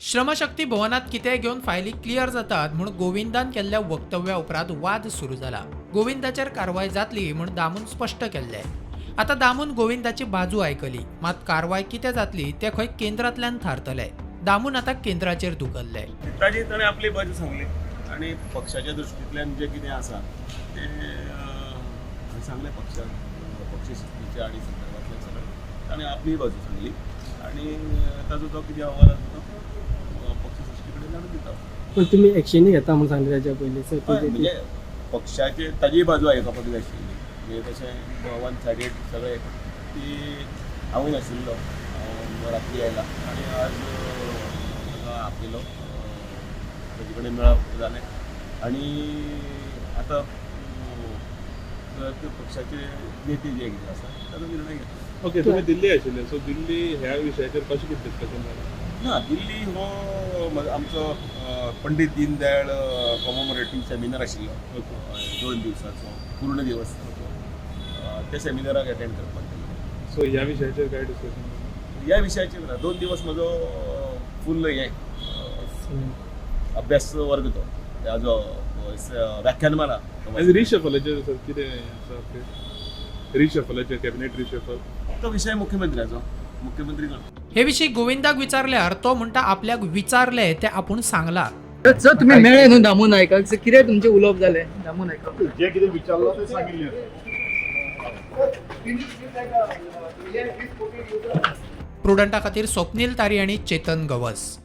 श्रमशक्ती भवनात कितेंय घेऊन फायली क्लियर जातात म्हणून गोविंदान केल्ल्या वक्तव्या उपरांत वाद सुरू जाला. गोविंदाचेर कारवाय जातली म्हूण दामून स्पश्ट केल्लें. आता दामून गोविंदाची बाजू आयकली, मात कारवाय कितें जातली तें खंय केंद्रांतल्यान थारतले. दामून आता केंद्राचेर धुकल्ले. ताणें आपली बाजू सांगली आणि पक्षाच्या दृश्टींतल्यान जे कितें आसा तें सांगलें पक्ष शिस्तीच्या आणि संदर्भातलें सगळें ताणें आपली बाजू सांगली आणि ताजो जो कितें अहवाल आसा तो पक्ष सृश्टी कडेन धाडून दिता. पण तुम्ही ॲक्शनही घेता म्हणून सांगले त्याच्या पयलीं सर. म्हणजे पक्षाचे ताजी बाजू आयकपाक जाय आशिल्ली. म्हणजे तशें वन सायडेड सगळें ती हांवूय नाशिल्लो, हांव रात्री आयला आनी आज ताका आपयलो, ताजे कडेन मेळप जालें आनी आतां पक्षाचे नेते जे कितें आसा ताचो निर्णय घेतलो. ओके, तुम्ही दिल्ली आशिल्ले, सो दिल्ली ह्या विशयाचेर कशें कितें डिस्कशन जालें? ना, दिल्ली हो आमचो पंडीत दीनदयाळ कॉमोमोरेटिव्ह सेमिनार आशिल्लो 2 दिवसाचो पूर्ण दिवस. त्या सेमिनाराक अटेंड करपाक गेल्लो. सो ह्या विशयाचेर काय डिस्कशन जालें? ह्या विशयाचेर ना, 2 दिवस म्हजो फुल्ल अभ्यास वर्ग तो ताजो व्याख्यानमाला. आनी रिशफलाचेर सर कितें आसा अपडेट? रिशफलाचेर कॅबिनेट रिशफल तो विशय मुख्यमंत्र्याचो, मुख्यमंत्री हे विशीं गोविंदाक विचारल्यार तो म्हणटा आपल्याक विचारले ते आपूण सांगला. सर तुम्ही मेळ्ळे न्हू दामू नायकाक, सर कितें तुमचें उलोवप जालें दामू नायकाक? जे कितें विचारलां तें सांगिल्लें. प्रुडंटा खातीर स्वप्नील तारी आनी चेतन गवस.